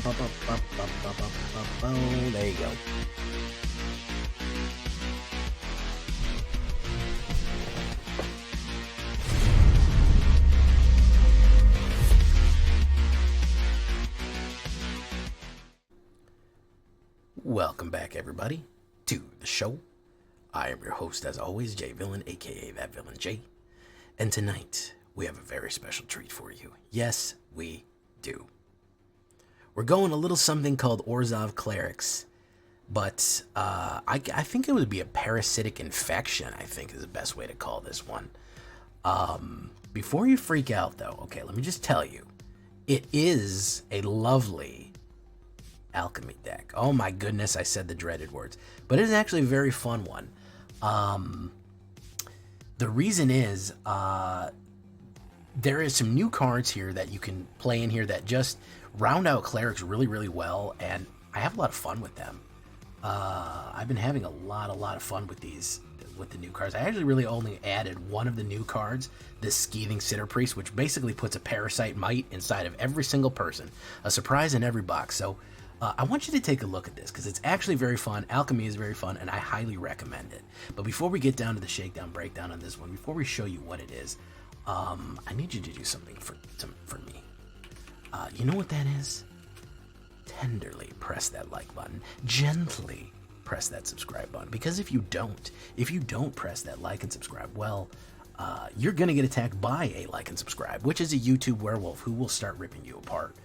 There you go. Welcome back, everybody, to the show. I am your host, as always, Jay Villain, aka That Villain J. And tonight, we have a very special treat for you. Yes, we do. We're going a little something called Orzhov Clerics, but I think it would be a parasitic infection, I think is the best way to call this one. Before you freak out, though, okay, let me just tell you, it is a lovely Alchemy deck. Oh my goodness, I said the dreaded words. But it is actually a very fun one. The reason is, there is some new cards here that you can play in here that just round out clerics really, really well, and I have a lot of fun with them. I've been having a lot of fun with these, with the new cards. I actually really only added one of the new cards, this Seething Skitter-Priest, which basically puts a Parasite Might inside of every single person. A surprise in every box. So I want you to take a look at this because it's actually very fun. Alchemy is very fun, and I highly recommend it. But before we get down to the shakedown breakdown on this one, before we show you what it is, I need you to do something for me. You know what that is? Tenderly press that like button. Gently press that subscribe button. Because if you don't press that like and subscribe, well, you're going to get attacked by a like and subscribe, which is a YouTube werewolf who will start ripping you apart.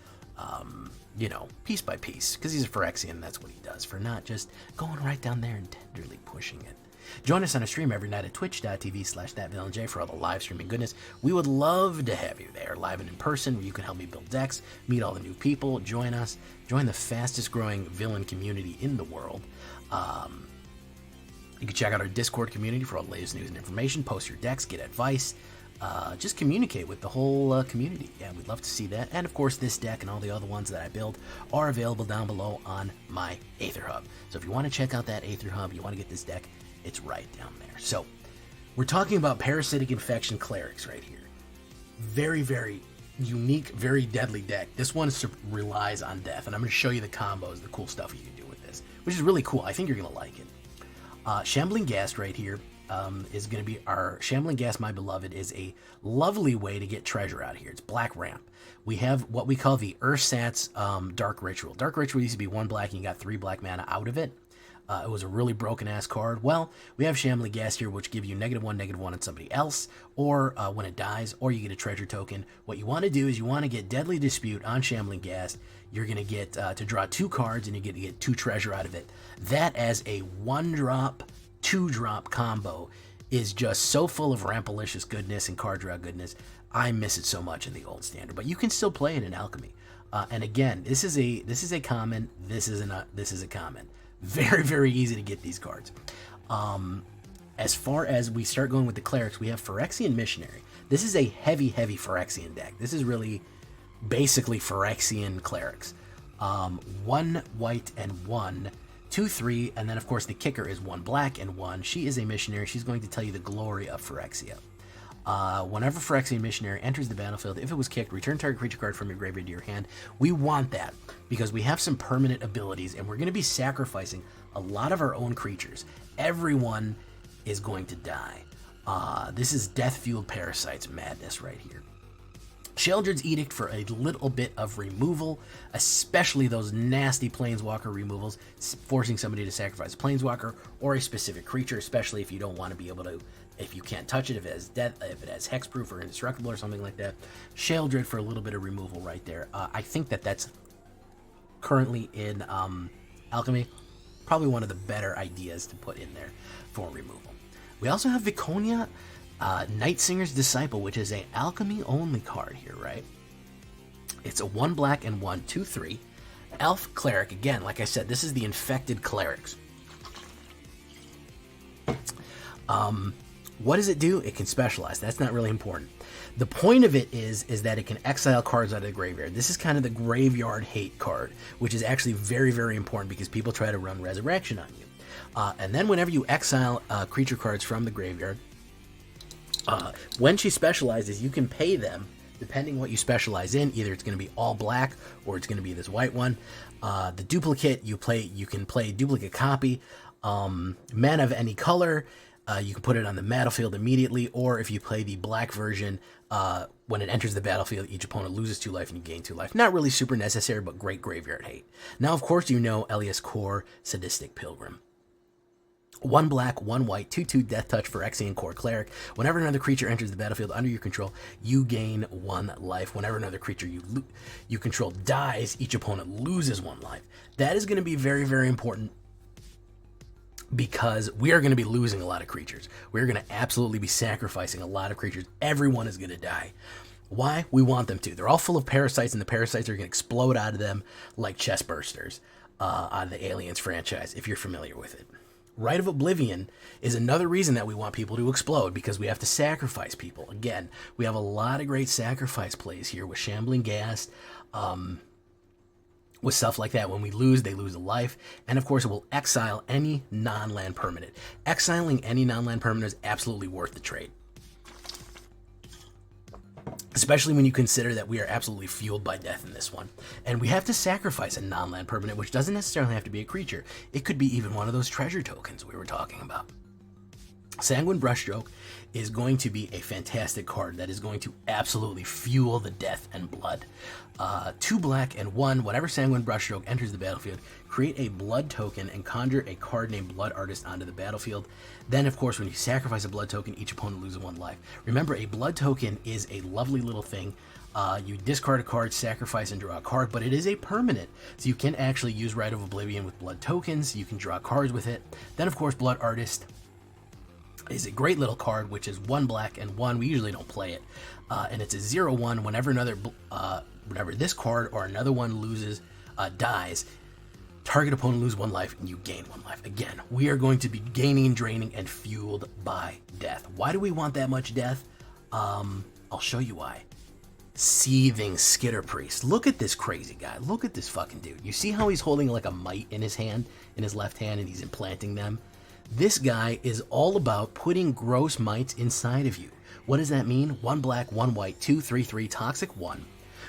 You know, piece by piece, because he's a Phyrexian, that's what he does, for not just going right down there and tenderly pushing it. Join us on a stream every night at twitch.tv/thatvillainj for all the live streaming goodness. We would love to have you there, live and in person, where you can help me build decks, meet all the new people, join us, join the fastest growing villain community in the world. You can check out our Discord community for all the latest news and information, post your decks, get advice, just communicate with the whole community. Yeah, we'd love to see that. And of course, this deck and all the other ones that I build are available down below on my AetherHub. So if you want to check out that AetherHub, you want to get this deck, it's right down there. So we're talking about Parasitic Infection Clerics right here. Very, very unique, very deadly deck. This one relies on death, and I'm going to show you the combos, the cool stuff you can do with this, which is really cool. I think you're going to like it. Shambling Ghast right here. Is going to be our Shambling Ghast, my beloved, is a lovely way to get treasure out of here. It's black ramp. We have what we call the Ursat's Dark Ritual. Dark Ritual used to be 1 black and you got 3 black mana out of it. It was a really broken ass card. Well, we have Shambling Ghast here, which give you -1/-1 on somebody else, or when it dies, or you get a treasure token. What you want to do is you want to get Deadly Dispute on Shambling Ghast. You're going to get to draw 2 cards and you get to get 2 treasure out of it. That as a 1-drop 2-drop combo is just so full of rampalicious goodness and card draw goodness. I miss it so much in the old standard, but you can still play it in Alchemy. And again, this is a common. This is a common. Very, very easy to get these cards. As far as we start going with the clerics, we have Phyrexian Missionary. This is a heavy Phyrexian deck. This is really basically Phyrexian clerics. 1 white and 1. 2/3, and then of course the kicker is 1 black and 1. She is a missionary. She's going to tell you the glory of Phyrexia. Whenever Phyrexian Missionary enters the battlefield, if it was kicked, return target creature card from your graveyard to your hand. We want that because we have some permanent abilities and we're going to be sacrificing a lot of our own creatures. Everyone is going to die. This is death-fueled parasites madness right here. Sheoldred's Edict for a little bit of removal, especially those nasty Planeswalker removals, forcing somebody to sacrifice a Planeswalker or a specific creature, especially if you don't want to be able to, if you can't touch it, if it has death, if it has hexproof or indestructible or something like that. Sheoldred for a little bit of removal right there. I think that's currently in Alchemy, probably one of the better ideas to put in there for removal. We also have Viconia, Nightsinger's Disciple, which is a Alchemy only card here, right? It's a 1 black and 1 2/3 elf cleric. Again, like I said, this is the infected clerics. What does it do? It can specialize. That's not really important. The point of it is that it can exile cards out of the graveyard. This is kind of the graveyard hate card, which is actually very, very important because people try to run resurrection on you. And then whenever you exile creature cards from the graveyard, when she specializes, you can pay them depending what you specialize in, either it's going to be all black or it's going to be this white one. The duplicate, you can play duplicate copy. Mana of any color, you can put it on the battlefield immediately, or if you play the black version, when it enters the battlefield, each opponent loses 2 life and you gain 2 life. Not really super necessary, but great graveyard hate. Now, of course, you know il-Kor, Sadistic Pilgrim. 1 black, 1 white, 2/2 Death Touch Phyrexian Core Cleric. Whenever another creature enters the battlefield under your control, you gain 1 life. Whenever another creature you control dies, each opponent loses 1 life. That is going to be very, very important, because we are going to be losing a lot of creatures. We're going to absolutely be sacrificing a lot of creatures. Everyone is going to die. Why? We want them to. They're all full of parasites, and the parasites are going to explode out of them like chest bursters out of the Aliens franchise, if you're familiar with it. Rite of Oblivion is another reason that we want people to explode, because we have to sacrifice people. Again, we have a lot of great sacrifice plays here with Shambling Ghast, with stuff like that. When we lose, they lose a life. And of course, it will exile any non-land permanent. Exiling any non-land permanent is absolutely worth the trade, especially when you consider that we are absolutely fueled by death in this one. And we have to sacrifice a non-land permanent, which doesn't necessarily have to be a creature. It could be even one of those treasure tokens we were talking about. Sanguine Brushstroke is going to be a fantastic card that is going to absolutely fuel the death and blood. 2 black and 1, whenever Sanguine Brushstroke enters the battlefield, create a blood token and conjure a card named Blood Artist onto the battlefield. Then, of course, when you sacrifice a blood token, each opponent loses 1 life. Remember, a blood token is a lovely little thing. You discard a card, sacrifice, and draw a card, but it is a permanent, so you can actually use Rite of Oblivion with blood tokens. You can draw cards with it. Then, of course, Blood Artist is a great little card, which is 1 black and 1. We usually don't play it, and it's a 0/1. Whenever this card or another one dies, target opponent lose 1 life and you gain 1 life. Again, we are going to be gaining and draining and fueled by death. Why do we want that much death? I'll show you why. Seething Skitter-Priest. Look at this crazy guy. Look at this fucking dude. You see how he's holding like a mite in his hand, in his left hand, and he's implanting them? This guy is all about putting gross mites inside of you. What does that mean? 1 black, 1 white, 2/3/3, toxic 1.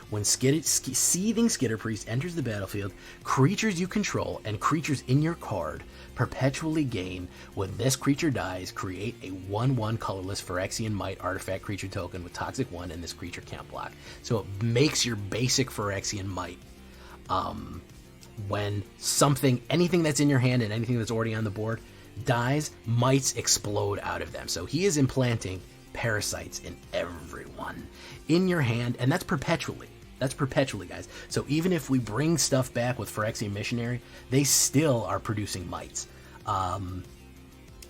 When Seething Skitter-Priest enters the battlefield, creatures you control and creatures in your card perpetually gain. When this creature dies, create a 1/1 colorless Phyrexian Might artifact creature token with toxic 1, and this creature can't block. So it makes your basic Phyrexian Might. When anything that's in your hand and anything that's already on the board dies, mites explode out of them. So he is implanting parasites in everyone in your hand, and that's perpetually. That's perpetually, guys. So even if we bring stuff back with Phyrexian Missionary, they still are producing mites. And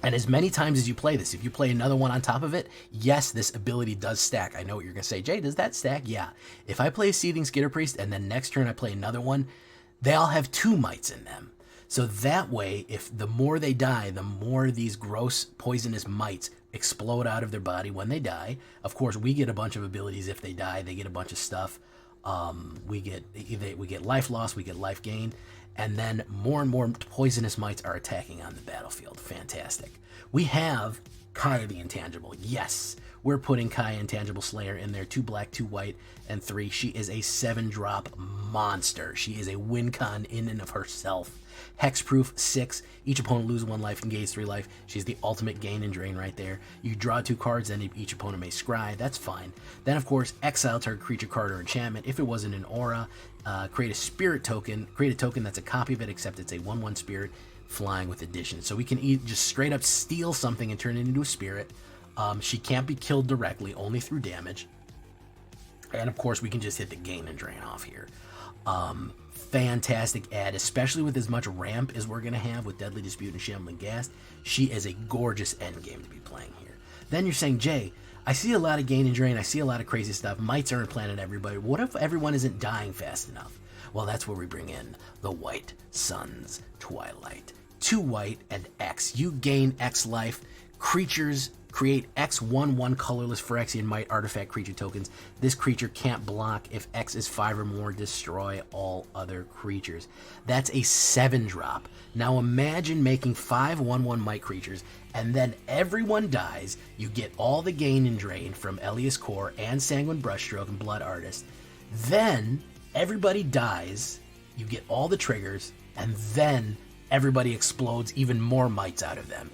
as many times as you play this, if you play another one on top of it, yes, this ability does stack. I know what you're going to say. Jay, does that stack? Yeah. If I play Seething Skitter-Priest and then next turn I play another one, they all have 2 mites in them. So that way, if the more they die, the more these gross poisonous mites explode out of their body when they die. Of course, we get a bunch of abilities if they die. They get a bunch of stuff. We get life loss, we get life gain, and then more and more poisonous mites are attacking on the battlefield. Fantastic. We have Kaya the Intangible. Yes, we're putting Kaya Intangible Slayer in there. 2 black, 2 white, and 3. She is a 7-drop monster. She is a win con in and of herself. Hexproof 6. Each opponent loses 1 life and gains 3 life. She's the ultimate gain and drain right there. You draw 2 cards, then each opponent may scry. That's fine. Then, of course, exile target creature, card, or enchantment. If it wasn't an aura, create a spirit token. Create a token that's a copy of it, except it's a 1/1 spirit flying with addition. So we can just straight up steal something and turn it into a spirit. She can't be killed directly, only through damage. And of course, we can just hit the gain and drain off here. Fantastic ad, especially with as much ramp as we're going to have with Deadly Dispute and Shambling Ghast. She is a gorgeous endgame to be playing here. Then you're saying, Jay, I see a lot of gain and drain. I see a lot of crazy stuff. Mites are implanted everybody. What if everyone isn't dying fast enough? Well, that's where we bring in the White Sun's Twilight. 2 white and X. You gain X life. Creatures Create X 1/1 colorless Phyrexian Might artifact creature tokens. This creature can't block. If X is 5 or more, destroy all other creatures. That's a 7-drop. Now imagine making 5 1/1 Might creatures, and then everyone dies. You get all the gain and drain from il-Kor and Sanguine Brushstroke and Blood Artist. Then everybody dies. You get all the triggers, and then everybody explodes even more mites out of them,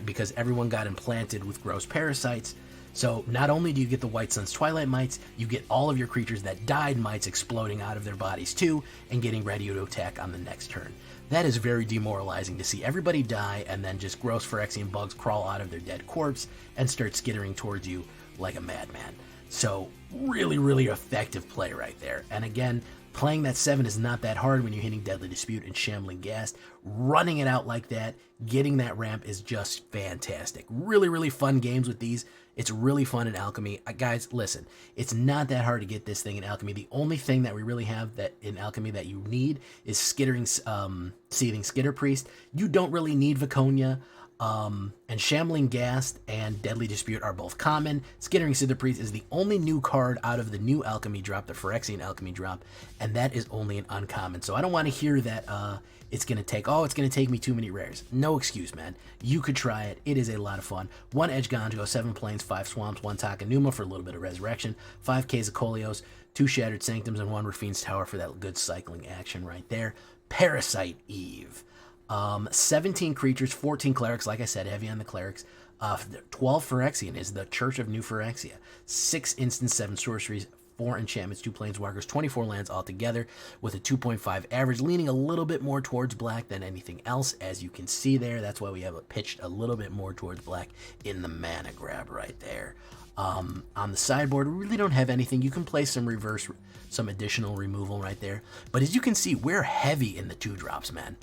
because everyone got implanted with gross parasites. So not only do you get the White Sun's Twilight mites, you get all of your creatures that died mites exploding out of their bodies too, and getting ready to attack on the next turn. That is very demoralizing to see everybody die, and then just gross Phyrexian bugs crawl out of their dead corpse and start skittering towards you like a madman. So really, really effective play right there. And again, playing that 7 is not that hard when you're hitting Deadly Dispute and Shambling Ghast. Running it out like that, getting that ramp is just fantastic. Really, really fun games with these. It's really fun in Alchemy. Guys, listen, it's not that hard to get this thing in Alchemy. The only thing that we really have that in Alchemy that you need is Seething Skitter-Priest. You don't really need Viconia. And Shambling Ghast and Deadly Dispute are both common. Seething Skitter-Priest is the only new card out of the new Alchemy drop, the Phyrexian Alchemy drop, and that is only an uncommon. So I don't want to hear that it's going to take me too many rares. No excuse, man. You could try it. It is a lot of fun. 1 Eiganjo, 7 Plains, 5 Swamps, 1 Takenuma for a little bit of resurrection, 5 Caves of Koilos, 2 Shattered Sanctums, and 1 Raffine's Tower for that good cycling action right there. Parasite Eve. 17 creatures, 14 clerics, like I said, heavy on the clerics. 12 Phyrexian is the Church of New Phyrexia. 6 instants, 7 sorceries, 4 enchantments, 2 planeswalkers, 24 lands altogether with a 2.5 average, leaning a little bit more towards black than anything else, as you can see there. That's why we have it pitched a little bit more towards black in the mana grab right there. On the sideboard, we really don't have anything. You can play some additional removal right there. But as you can see, we're heavy in the 2-drops, man.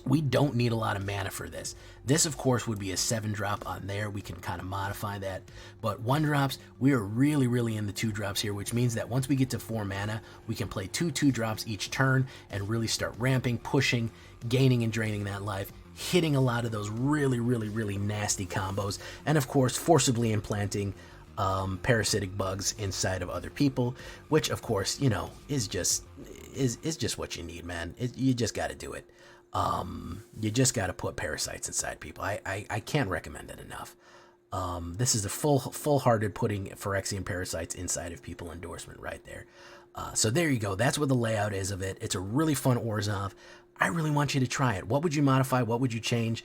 We don't need a lot of mana for this. This, of course, would be a 7-drop on there. We can kind of modify that. But 1-drops, we are really, really in the 2-drops here, which means that once we get to 4 mana, we can play 2 2-drops each turn and really start ramping, pushing, gaining and draining that life, hitting a lot of those really, really, really nasty combos, and, of course, forcibly implanting parasitic bugs inside of other people, which, of course, you know, is just what you need, man. You just got to do it. You just got to put parasites inside people. I can't recommend it enough. This is a full-hearted putting Phyrexian parasites inside of people endorsement right there. So there you go. That's what the layout is of it. It's a really fun Orzhov. I really want you to try it. What would you modify? What would you change?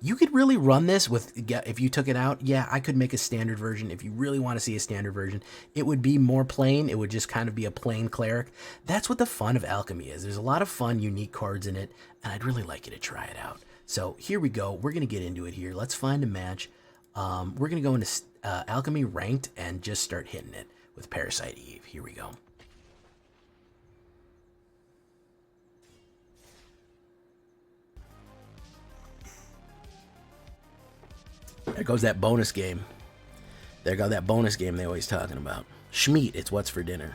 You could really run this with, if you took it out, yeah, I could make a standard version. If you really want to see a standard version, it would be more plain. It would just kind of be a plain cleric. That's what the fun of Alchemy is. There's a lot of fun, unique cards in it, and I'd really like you to try it out. So here we go. We're going to get into it here. Let's find a match. We're going to go into Alchemy Ranked and just start hitting it with Parasite Eve. Here we go. There goes that bonus game. There goes that bonus game they always talking about. Schmeat, it's what's for dinner.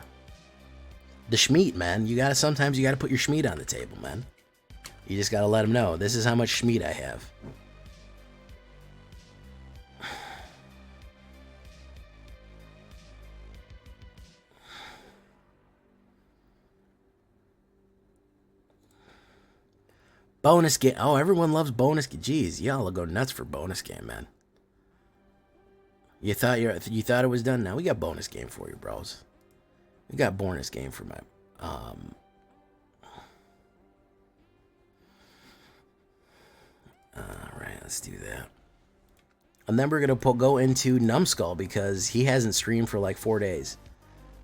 The Schmeat, man. Sometimes you gotta put your Schmeat on the table, man. You just gotta let them know. This is how much Schmeat I have. Bonus game. Oh, everyone loves bonus game. Jeez, y'all will go nuts for bonus game, man. You thought it was done? Now we got bonus game for you, bros. We got bonus game for my all right, let's do that. And then we're gonna go into Numbskull because he hasn't streamed for like 4 days.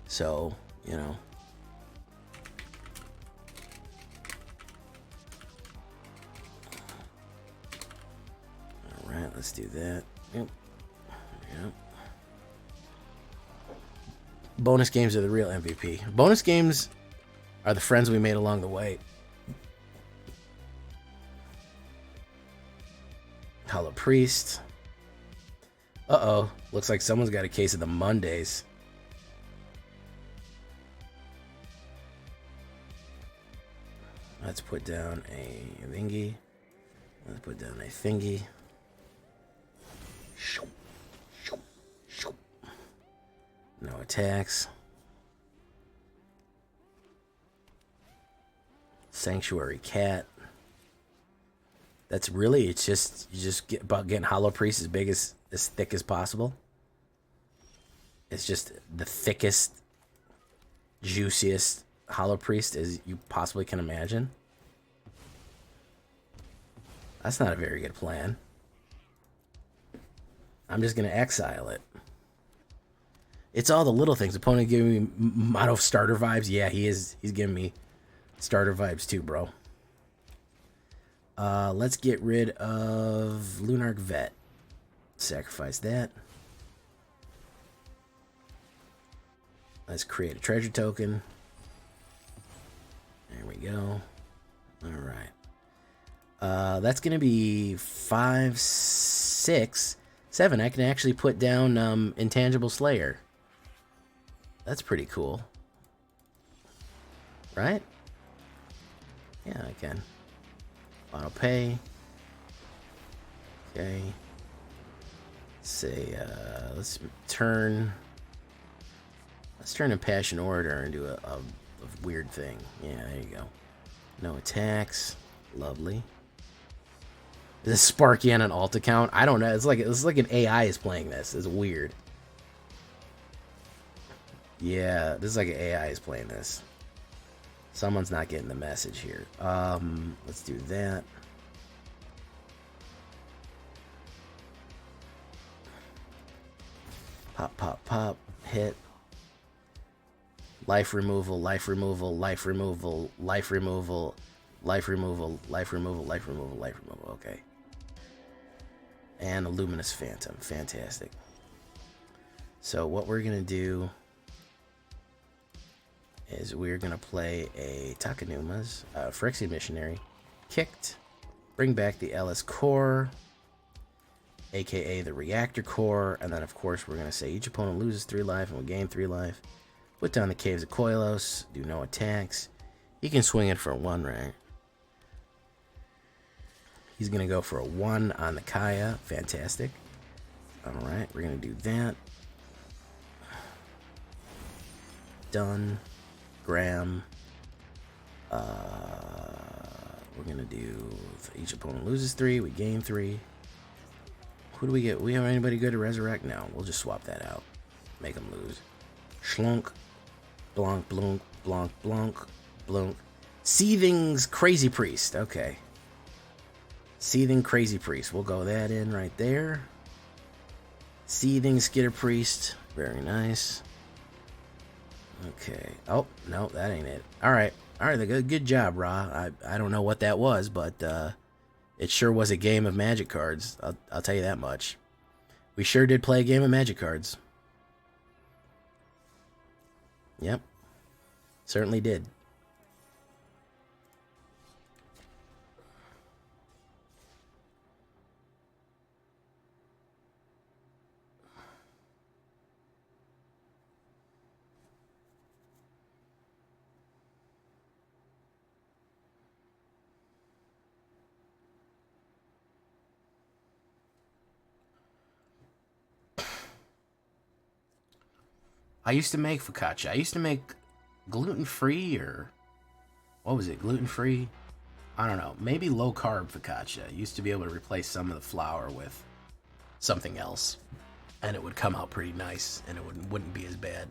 So, you know. All right, let's do that. Yep. Yep. Bonus games are the real MVP. Bonus games are the friends we made along the way. Hollow Priest. Uh-oh. Looks like someone's got a case of the Mondays. Let's put down a thingy. Let's put down a thingy. No attacks. Sanctuary Cat. That's really, it's just, you just get about getting Hollow Priest as big as thick as possible. It's just the thickest, juiciest Hollow Priest as you possibly can imagine. That's not a very good plan. I'm just going to exile it. It's all the little things. Opponent giving me mono starter vibes. Yeah, he is. He's giving me starter vibes too, bro. Let's get rid of Lunarch Vet. Sacrifice that. Let's create a treasure token. There we go. Alright. That's going to be 5, 6, 7. I can actually put down Intangible Slayer. That's pretty cool. Right? Yeah, I can. Auto pay. Okay. Say, let's turn Impassioned Orator into a weird thing. Yeah, there you go. No attacks. Lovely. Is this Sparky on an alt account? I don't know. It's like an AI is playing this. It's weird. Yeah, this is like an AI is playing this. Someone's not getting the message here. Let's do that. Pop, pop, pop. Hit. Life removal, life removal, life removal, life removal, life removal, life removal, life removal, life removal. Okay. And a Luminous Phantom. Fantastic. So what we're going to do is we're going to play a Takenuma's Phyrexian Missionary. Kicked. Bring back the il-Kor, aka the Reactor Core. And then, of course, we're going to say each opponent loses 3 life and we gain 3 life. Put down the Caves of Koilos. Do no attacks. He can swing it for a 1, right? He's going to go for a 1 on the Kaya. Fantastic. Alright, we're going to do that. Done. Graham. We're going to do, each opponent loses 3, we gain 3. Who do we get? We have anybody good to resurrect? No, we'll just swap that out. Make them lose. Schlunk. Blonk, blunk, blonk, blonk, blunk. Seething's Crazy Priest. Okay. Seething Crazy Priest. We'll go that in right there. Seething Skitter-Priest. Very nice. Okay. Oh, no, that ain't it. Alright. Alright, good job, Ra. I don't know what that was, but it sure was a game of Magic cards. I'll tell you that much. We sure did play a game of Magic cards. Yep. Certainly did. I used to make focaccia. I used to make gluten-free, or what was it, gluten-free? I don't know. Maybe low-carb focaccia. I used to be able to replace some of the flour with something else, and it would come out pretty nice, and it wouldn't be as bad.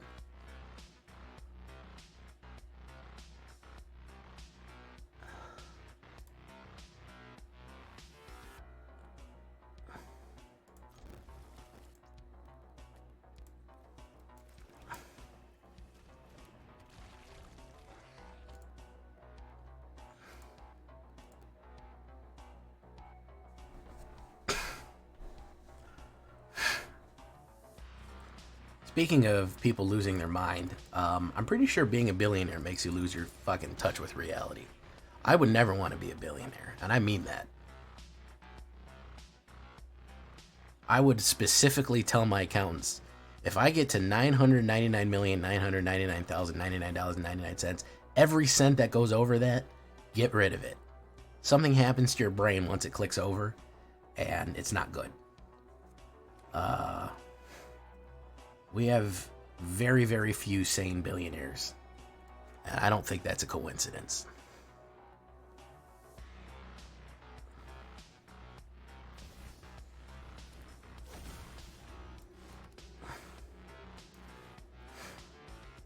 Speaking of people losing their mind, I'm pretty sure being a billionaire makes you lose your fucking touch with reality. I would never want to be a billionaire, and I mean that. I would specifically tell my accountants, if I get to $999,999,099.99, every cent that goes over that, get rid of it. Something happens to your brain once it clicks over, and it's not good. We have very, very few sane billionaires. And I don't think that's a coincidence.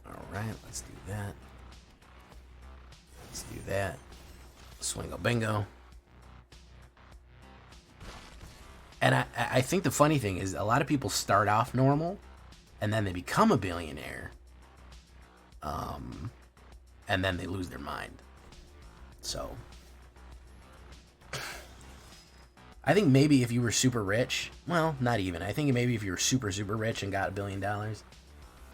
Alright, let's do that. Let's do that. Swingo bingo. And I think the funny thing is a lot of people start off normal and then they become a billionaire. And then they lose their mind. So I think maybe if you were super rich, well, not even. I think maybe if you were super, super rich and got $1 billion,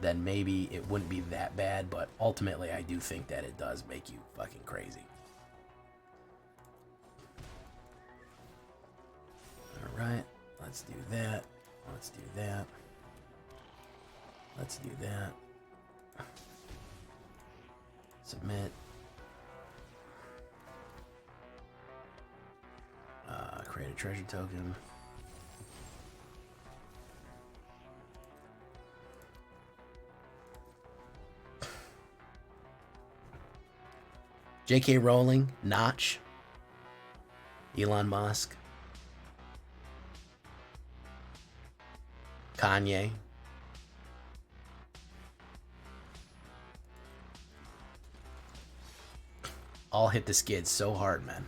then maybe it wouldn't be that bad. But ultimately, I do think that it does make you fucking crazy. All right, let's do that. Let's do that. Let's do that. Submit. Create a treasure token. J.K. Rowling, Notch, Elon Musk, Kanye. All hit the skids so hard, man.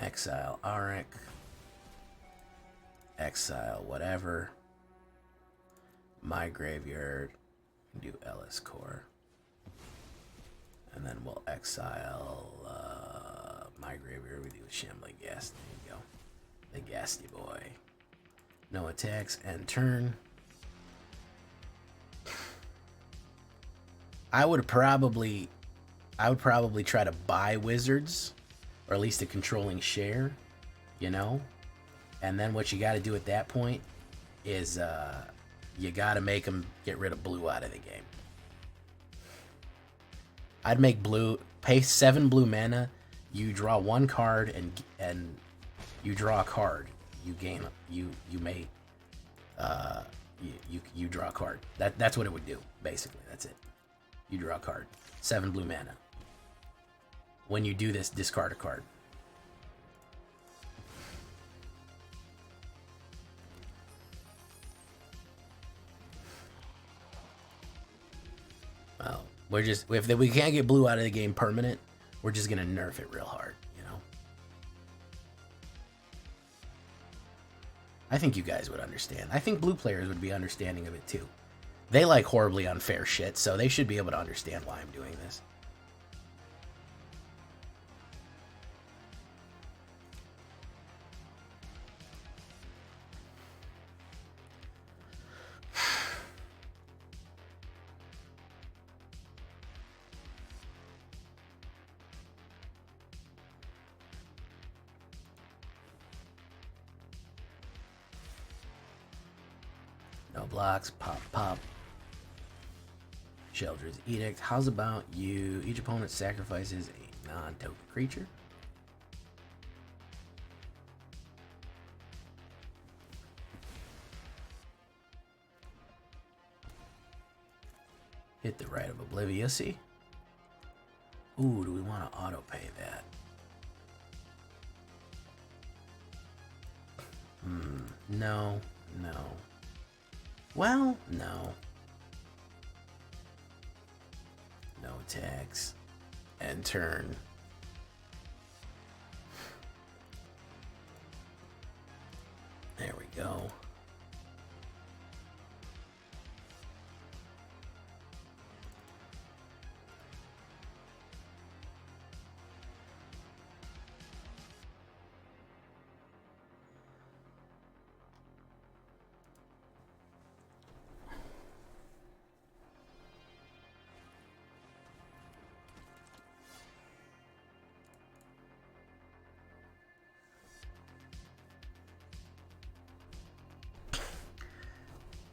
Exile Auric. Exile whatever. My graveyard. Do il-Kor. And then we'll exile my graveyard. We do a Shambling Ghast. There you go. The Ghasty boy. No attacks. End turn. I would probably try to buy wizards. Or at least a controlling share, you know? And then what you got to do at that point is you got to make them get rid of blue out of the game. I'd make blue, pay 7 blue mana, you draw 1 card, and you draw a card. You gain, you draw a card. That's what it would do, basically. That's it. You draw a card. 7 blue mana. When you do this, discard a card. Well, if we can't get blue out of the game permanent, we're just gonna nerf it real hard, you know? I think you guys would understand. I think blue players would be understanding of it too. They like horribly unfair shit, so they should be able to understand why I'm doing this. No blocks, pop, pop. Sheoldred's Edict. How's about you? Each opponent sacrifices a non-token creature. Hit the Rite of Oblivion. See? Ooh, do we want to auto-pay that? No, no. Well, no. No attacks. End turn. There we go.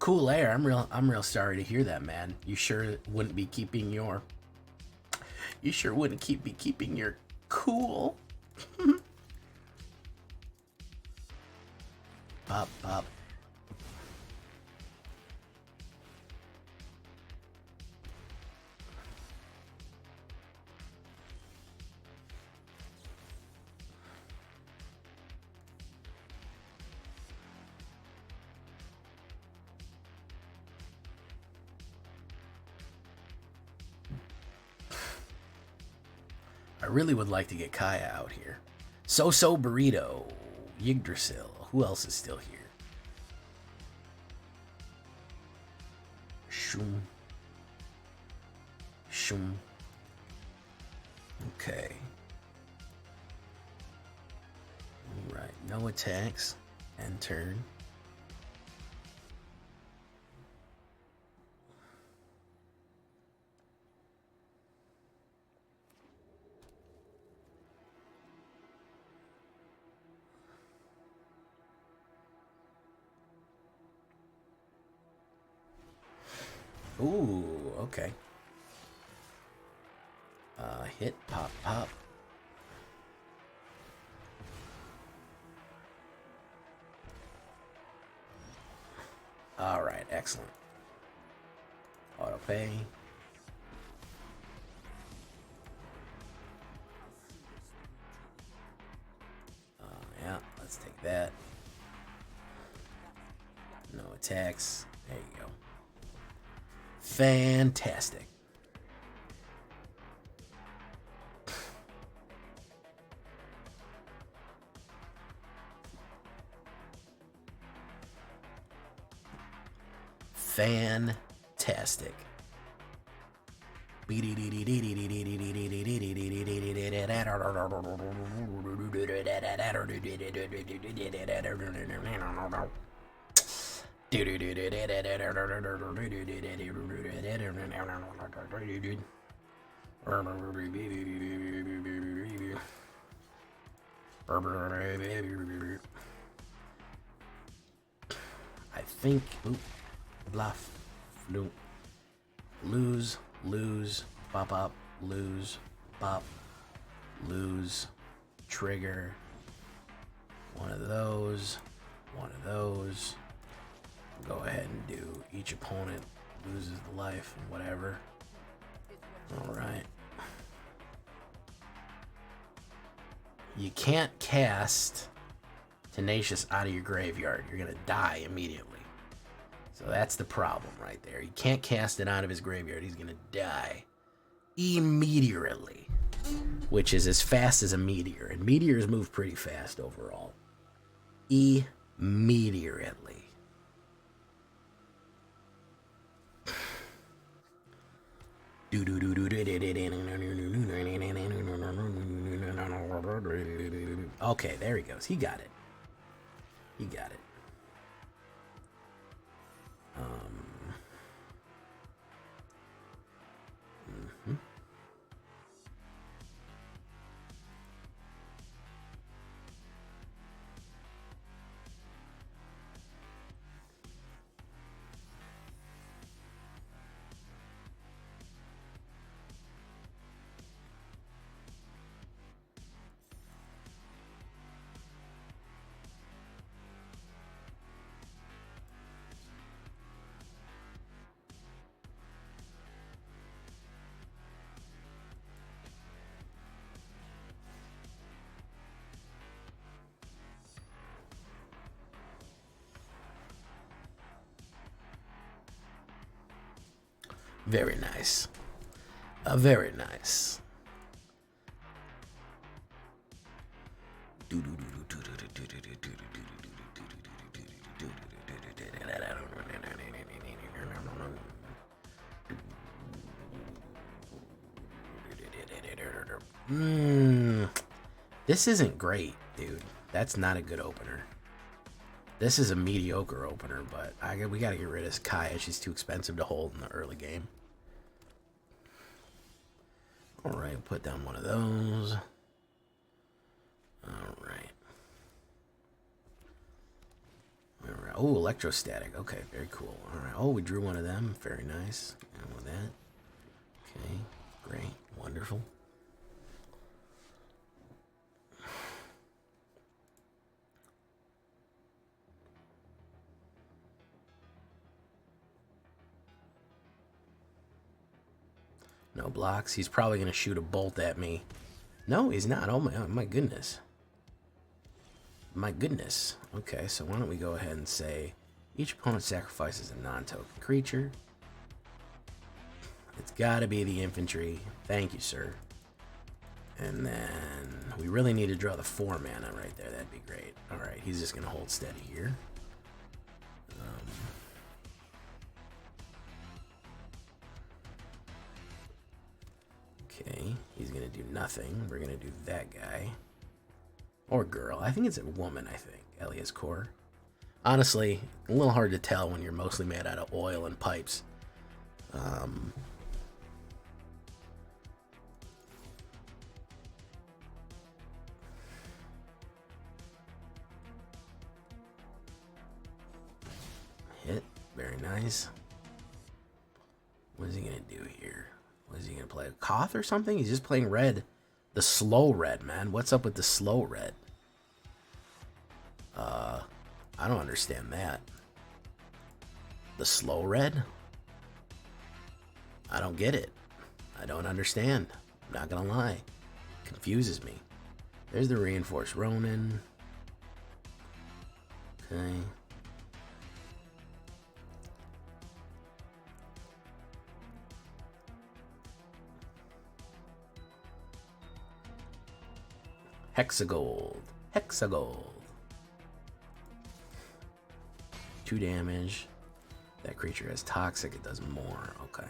Cool air. I'm real sorry to hear that, man. You sure wouldn't be keeping your cool. Pop, pop. I really would like to get Kaya out here. So Burrito, Yggdrasil. Who else is still here? Shum. Okay. Alright, no attacks. End turn. Ooh, okay. Hit, pop, pop. All right, excellent. Auto pay. Yeah, let's take that. No attacks. There you go. Fantastic. Fantastic. I think. Oop, bluff. Nope. Lose. Bop up. Lose. Bop. Lose. Trigger. One of those. Go ahead and do each opponent loses the life and whatever. Alright. You can't cast Tenacious out of your graveyard. You're gonna die immediately. So that's the problem right there. You can't cast it out of his graveyard. He's gonna die immediately. Which is as fast as a meteor. And meteors move pretty fast overall. Immediately. Okay, there he goes. He got it. Very nice. Very nice. This isn't great, dude. That's not a good opener. This is a mediocre opener, but we gotta get rid of Kaya. She's too expensive to hold in the early game. Alright, put down one of those. Alright. Where Oh, electrostatic. Okay, very cool. All right. Oh, we drew one of them. Very nice. And with that. Okay, great. Wonderful. No blocks. He's probably going to shoot a bolt at me. No, he's not. Oh my goodness. My goodness. Okay, so why don't we go ahead and say each opponent sacrifices a non-token creature. It's got to be the infantry. Thank you, sir. And then we really need to draw the 4 mana right there. That'd be great. All right, he's just going to hold steady here. Okay, he's going to do nothing. We're going to do that guy. Or girl. I think it's a woman, I think. il-Kor. Honestly, a little hard to tell when you're mostly made out of oil and pipes. Hit. Very nice. What is he going to do here? What is he going to play? A Koth or something? He's just playing red. The slow red, man. What's up with the slow red? I don't understand that. The slow red? I don't get it. I don't understand. I'm not gonna lie. It confuses me. There's the reinforced Ronin. Okay. Hexagold. Hexagold. 2 damage. That creature has toxic. It does more. Okay.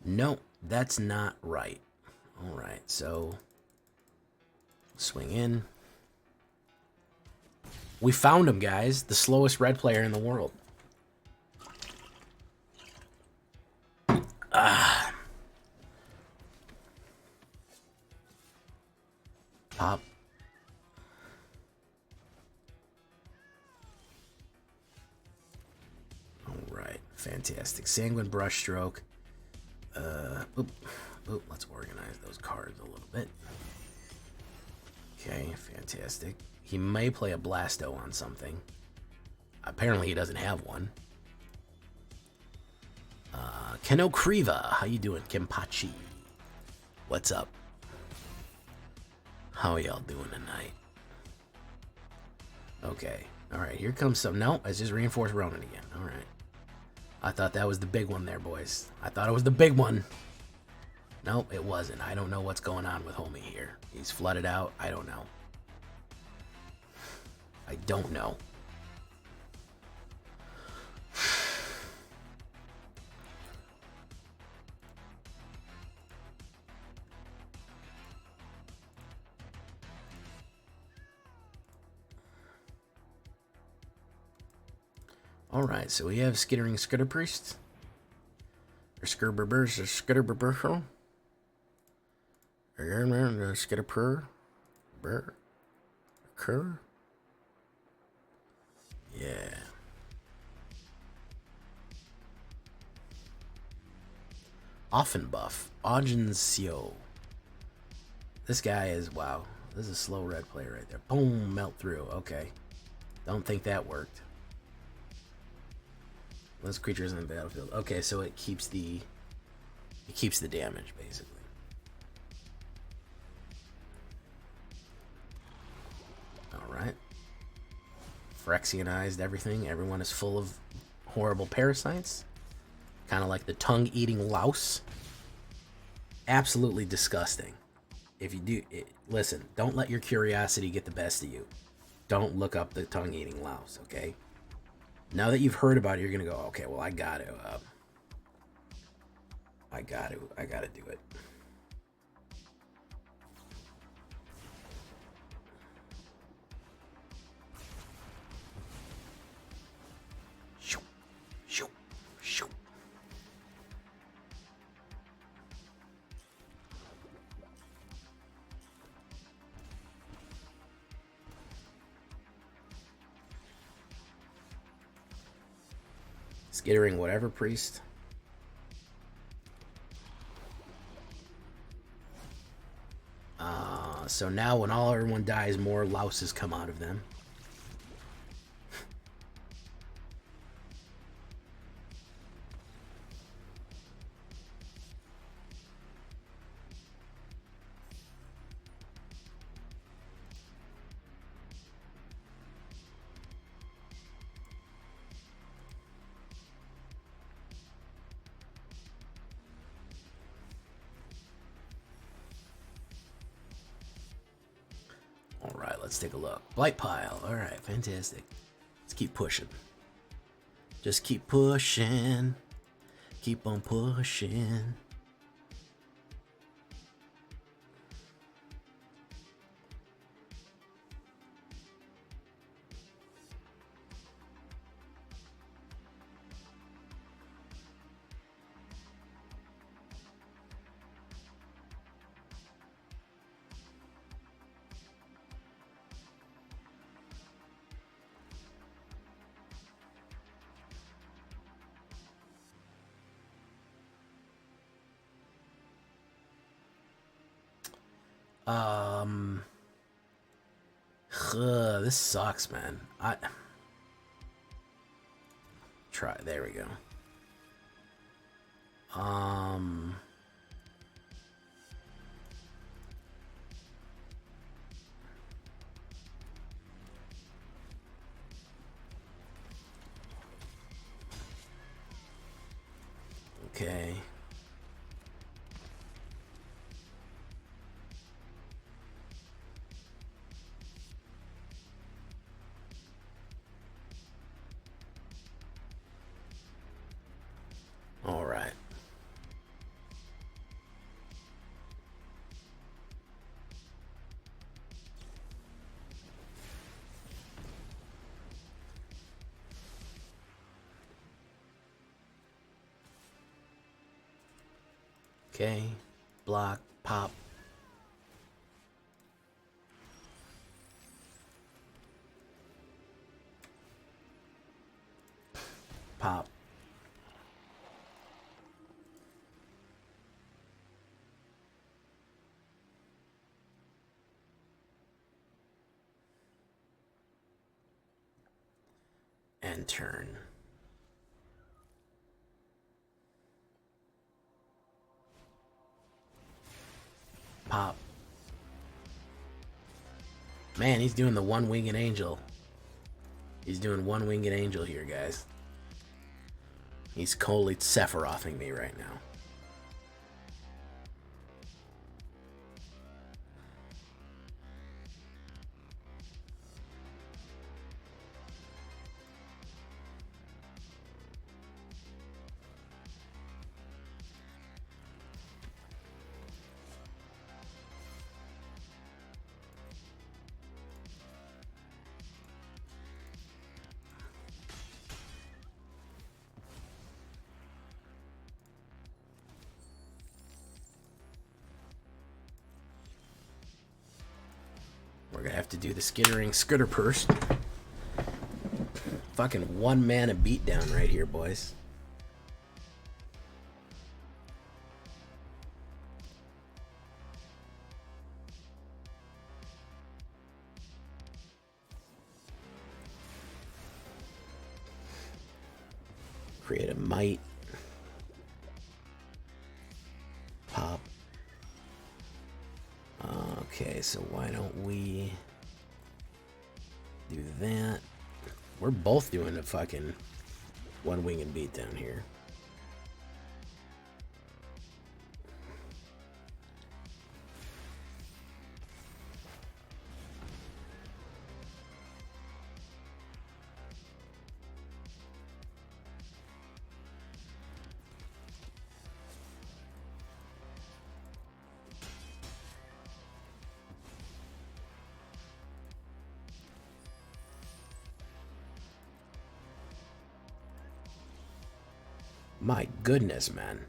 No, that's not right. Alright, so swing in. We found him, guys. The slowest red player in the world. Pop. Alright, fantastic. Sanguine Brushstroke. Let's organize those cards a little bit. Okay, fantastic. He may play a Blasto on something. Apparently he doesn't have one. Kenokriva, how you doing? Kempachi. What's up? How are y'all doing tonight? Okay. Alright, here comes some. No, it's just reinforced Ronin again. Alright. I thought that was the big one there, boys. I thought it was the big one. Nope, it wasn't. I don't know what's going on with Homie here. He's flooded out. I don't know. I don't know. Alright, so we have Skittering Skitter-Priest. Or Skirberbers or Skitterberbers. Or Skitterpur. Burr. Cur. Yeah. Offenbuff. Augencio. This guy is, wow. This is a slow red player right there. Boom, melt through. Okay. Don't think that worked. Those creatures in the battlefield. Okay, so it keeps the damage basically. All right. Phyrexianized everything. Everyone is full of horrible parasites. Kind of like the tongue-eating louse. Absolutely disgusting. If you do, listen, don't let your curiosity get the best of you. Don't look up the tongue-eating louse, okay? Now that you've heard about it, you're gonna go, okay, well, I gotta do it. Shoo, shoo, shoo. Skittering whatever, priest. So now when everyone dies, more louses come out of them. Alright, let's take a look. Blight Pile. Alright, fantastic. Let's keep pushing. Just keep pushing. Keep on pushing. This sucks, man. There we go. Okay. All right. Okay. Block, pop. Pop. And turn. Pop. Man, he's doing the one-winged angel. He's doing one-winged angel here, guys. He's totally Sephirothing me right now. We're gonna have to do the Skittering Skitter-Priest. Fucking one mana beatdown right here, boys. Create a might. Pop. Okay, so why don't we do that? We're both doing a fucking one-winged beatdown here. My goodness, man.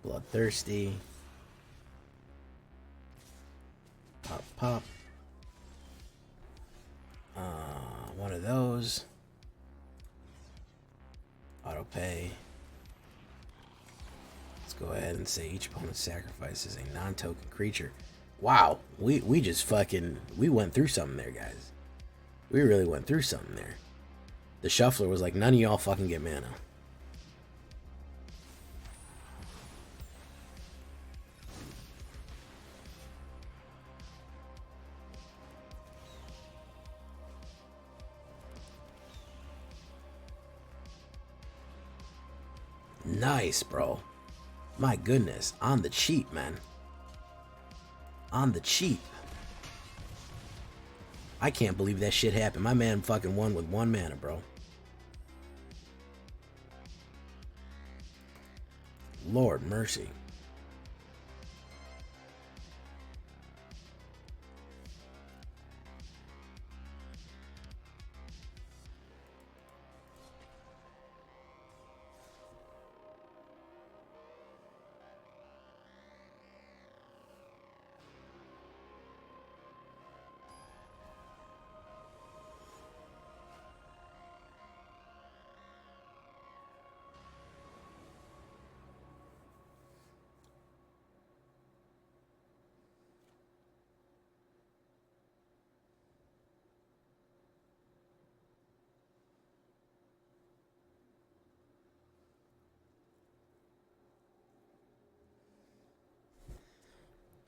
Bloodthirsty. Pop, pop. One of those. Auto pay. Let's go ahead and say each opponent sacrifices a non-token creature. Wow, we just fucking, we went through something there, guys. We really went through something there. The shuffler was like, none of y'all fucking get mana. Nice, bro. My goodness. On the cheap, man. On the cheap. I can't believe that shit happened. My man fucking won with 1 mana, bro. Lord mercy.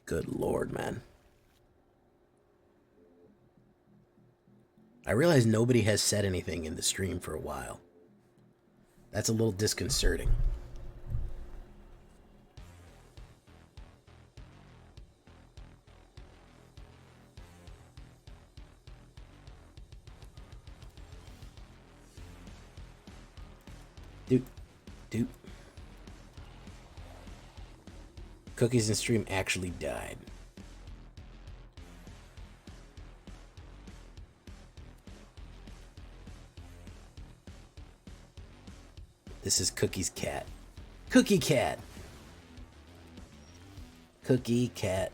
Good lord, man. I realize nobody has said anything in the stream for a while. That's a little disconcerting. Dude. Cookies in stream actually died. This is Cookie's cat. Cookie cat. Cookie cat.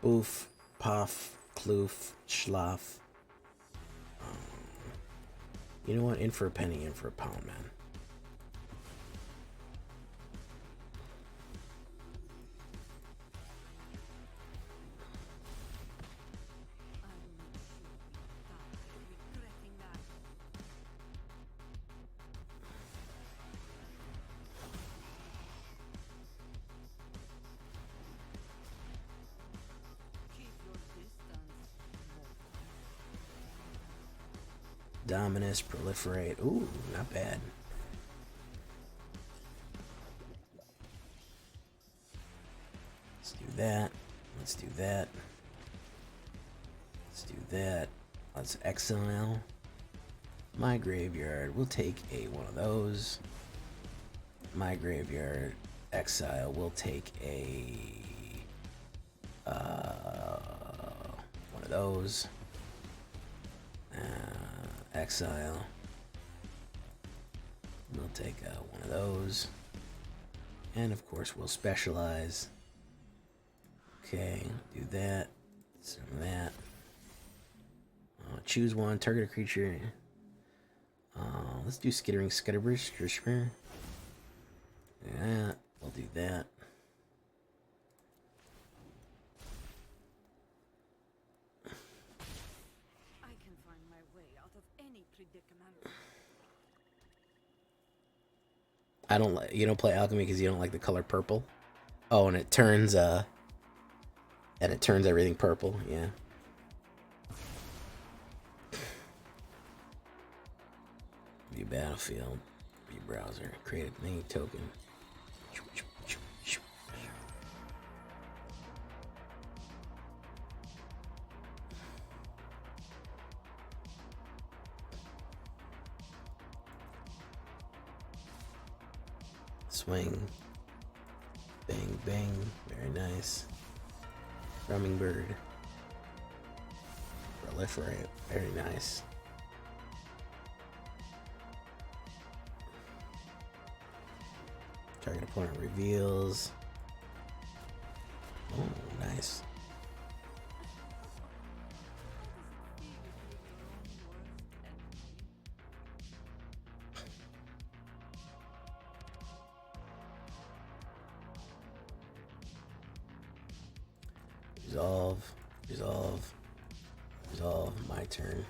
Oof, puff, kloof, schlaf. You know what? In for a penny, in for a pound, man. Dominus, proliferate. Ooh, not bad. Let's do that. Let's do that. Let's do that. Let's exile my graveyard. We'll take one of those. My graveyard exile. We'll take one of those. Exile. We'll take one of those. And of course we'll specialize. Okay, do that. Some of that. Choose one, target a creature. Let's do Skittering Skitter-Priest. Yeah, we'll do that. out of any predicament. I don't like. You don't play alchemy because you don't like the color purple. Oh, and it turns everything purple. Yeah. View battlefield. View browser. Create a name token. Swing. Bang, bang. Very nice. Drumming bird. Proliferate. Very nice. Target opponent reveals. Oh, nice. Resolve, resolve, resolve, my turn.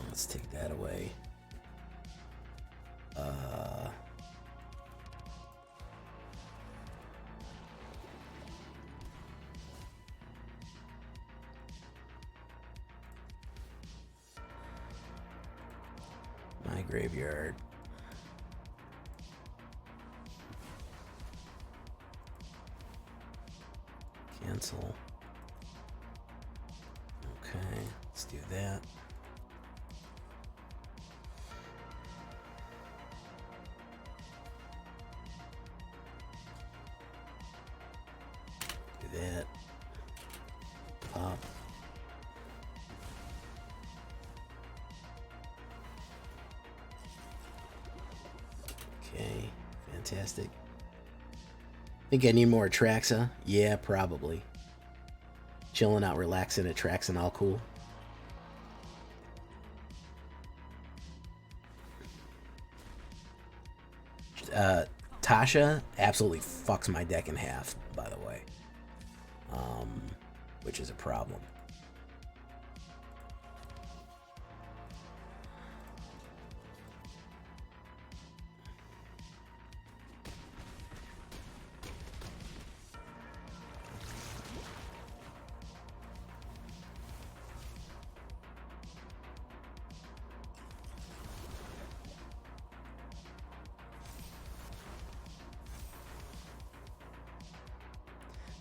Let's take that away. My graveyard. Cancel. Okay, let's do that. Do that. Pop. Okay, fantastic. Think I need more Atraxa? Yeah, probably. Chilling out, relaxing, Atraxing, all cool. Tasha absolutely fucks my deck in half, by the way. Which is a problem.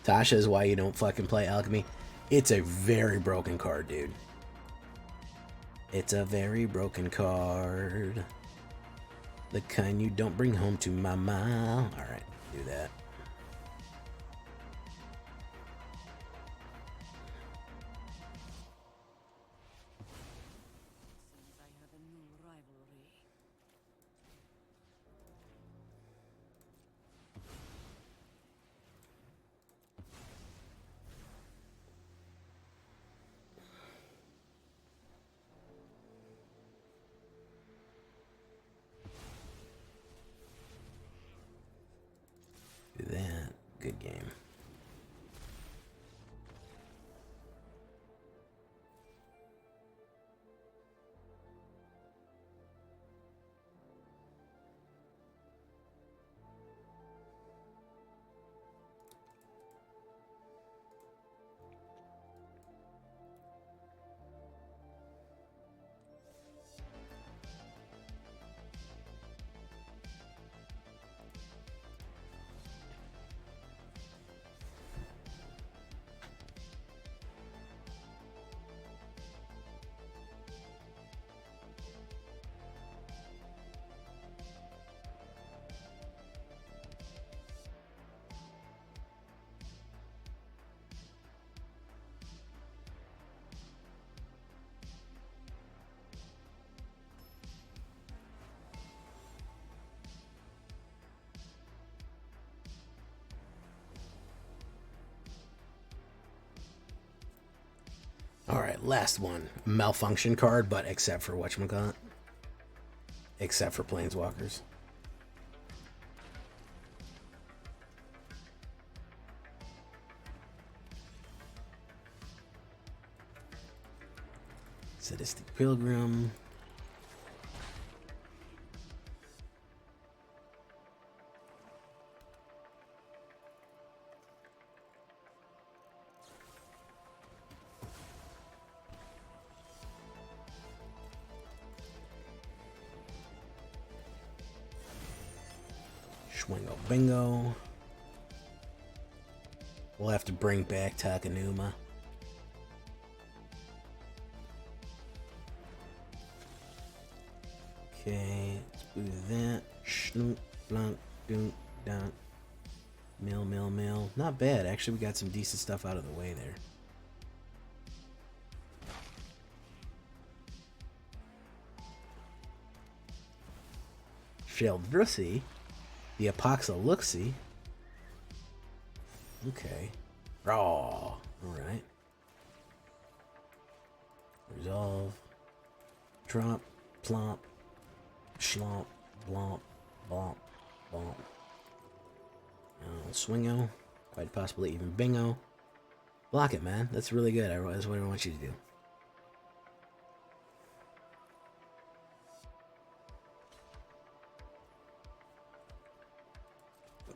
Tasha is why you don't fucking play Alchemy. It's a very broken card, dude. It's a very broken card. The kind you don't bring home to mama. Alright, do that. Seems I have a new rivalry. Do that. Good game. Alright, last one. Malfunction card, but except for whatchamacallit. Except for Planeswalkers. Sadistic Pilgrim. Schwingo Bingo. We'll have to bring back Takenuma. Okay, let's do that. Schnoop, blunk, doom, dunk. Mill. Not bad. Actually, we got some decent stuff out of the way there. Sheoldred, the Apocalypse. Okay. Raw. Alright. Resolve. Drop. Plomp. Schlomp. Blomp. Bomp. Bomp. Swingo. Quite possibly even bingo. Block it, man. That's really good. That's what I want you to do.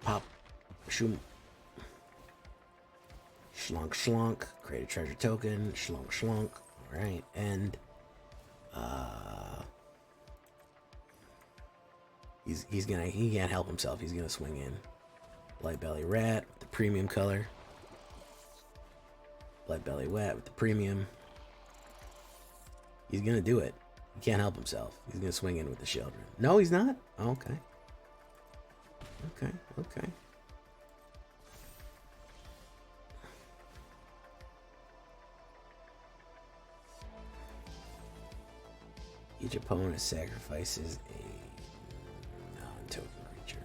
Pop. Shoom. Schlunk. Create a treasure token. Schlunk. Alright. And he can't help himself. He's gonna swing in. Blight Belly Rat with the premium color. Blight Belly Rat with the premium. He's gonna do it. He can't help himself. He's gonna swing in with the Sheoldred. No, he's not? Oh, okay. Okay. Each opponent sacrifices a non-token creature.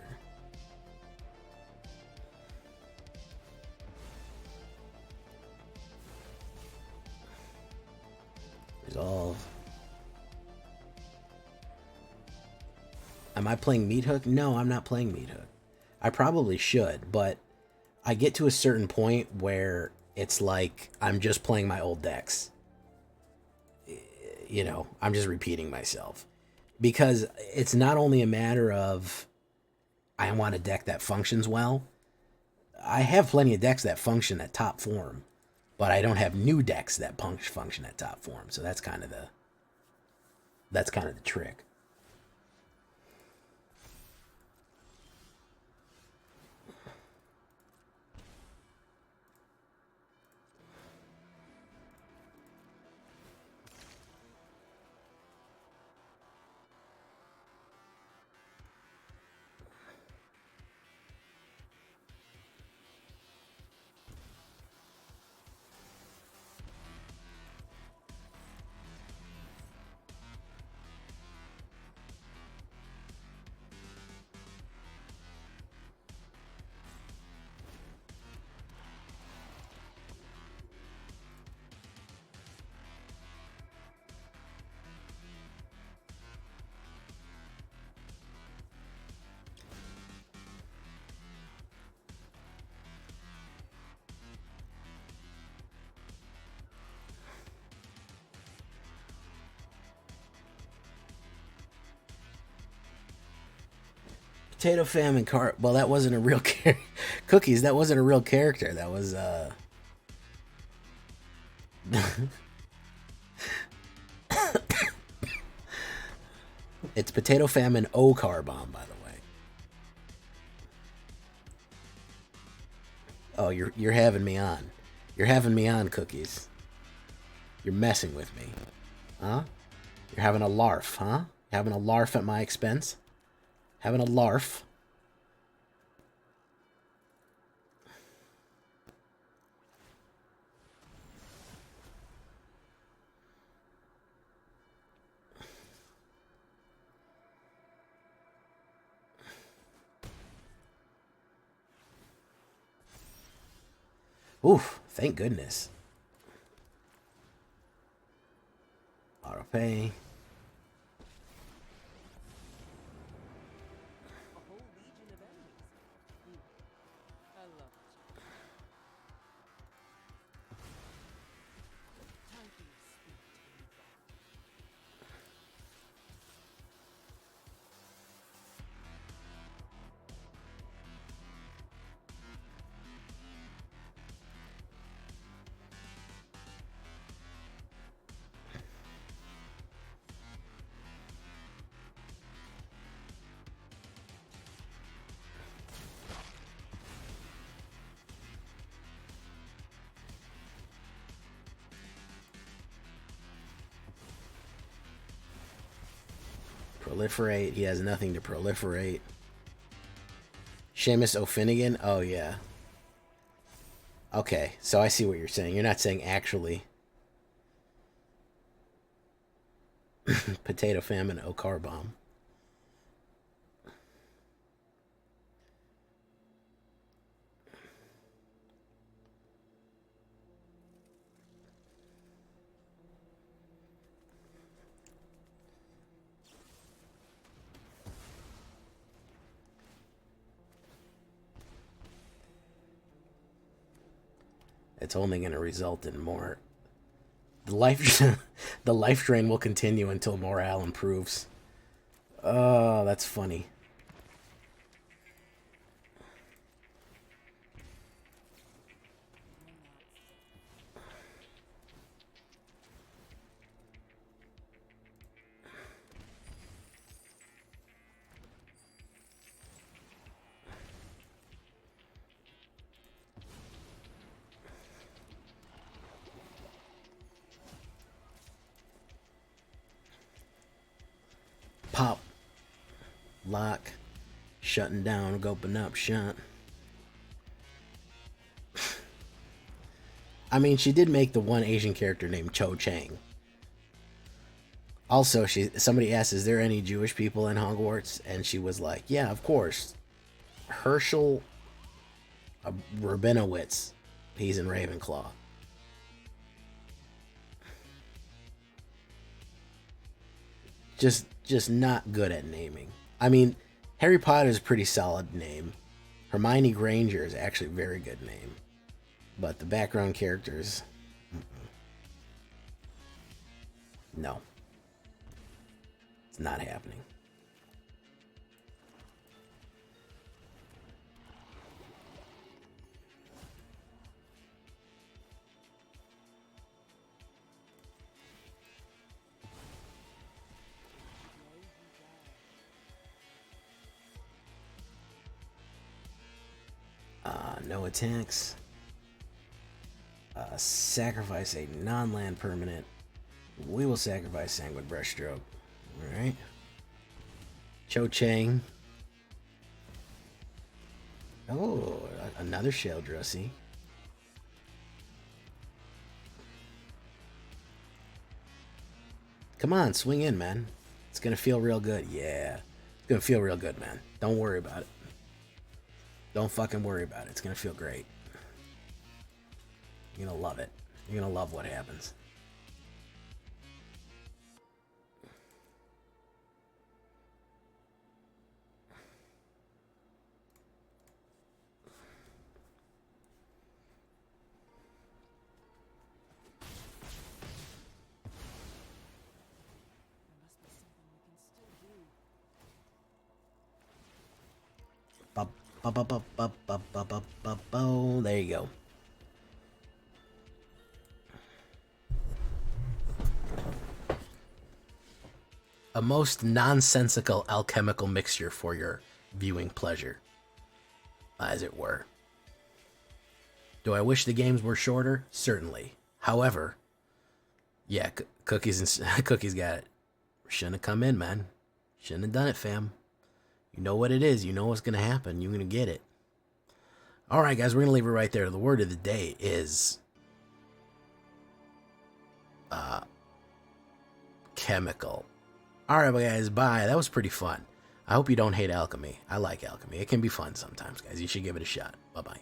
Resolve. Am I playing Meat Hook? No, I'm not playing Meat Hook. I probably should, but I get to a certain point where it's like I'm just playing my old decks. You know, I'm just repeating myself. Because it's not only a matter of I want a deck that functions well. I have plenty of decks that function at top form, but I don't have new decks that function at top form. So that's kind of the trick. Potato Famine cart. Well, that wasn't a real Cookies. That wasn't a real character. That was It's Potato Famine O-Car Bomb, by the way. Oh, you're having me on. You're having me on, Cookies. You're messing with me. Huh? You're having a larf, huh? You're having a larf at my expense? Having a larf. Oof, thank goodness. Auto pay. Proliferate. He has nothing to proliferate. Seamus O'Finnegan. Oh, yeah. Okay, so I see what you're saying. You're not saying actually. Potato Famine Okar Bomb. It's only going to result in more. The life drain will continue until morale improves. Oh, that's funny. Pop. Lock. Shutting down. Open up. Shut. I mean, she did make the one Asian character named Cho Chang. Also, somebody asked, is there any Jewish people in Hogwarts? And she was like, yeah, of course. Herschel Rabinowitz. He's in Ravenclaw. Just not good at naming. I mean, Harry Potter is a pretty solid name. Hermione Granger is actually a very good name. But the background characters... No. It's not happening. No attacks. Sacrifice a non-land permanent. We will sacrifice Sanguine Brushstroke. Alright. Cho Chang. Oh, another Sheoldred. Come on, swing in, man. It's gonna feel real good. Yeah. It's gonna feel real good, man. Don't worry about it. Don't fucking worry about it. It's gonna feel great. You're gonna love it. You're gonna love what happens. There you go. A most nonsensical alchemical mixture for your viewing pleasure, as it were. Do I wish the games were shorter? Certainly. However, yeah, Cookies got it. Shouldn't have come in, man. Shouldn't have done it, fam. You know what it is. You know what's going to happen. You're going to get it. All right, guys, we're going to leave it right there. The word of the day is chemical. All right, guys, bye. That was pretty fun. I hope you don't hate alchemy. I like alchemy. It can be fun sometimes, guys. You should give it a shot. Bye-bye.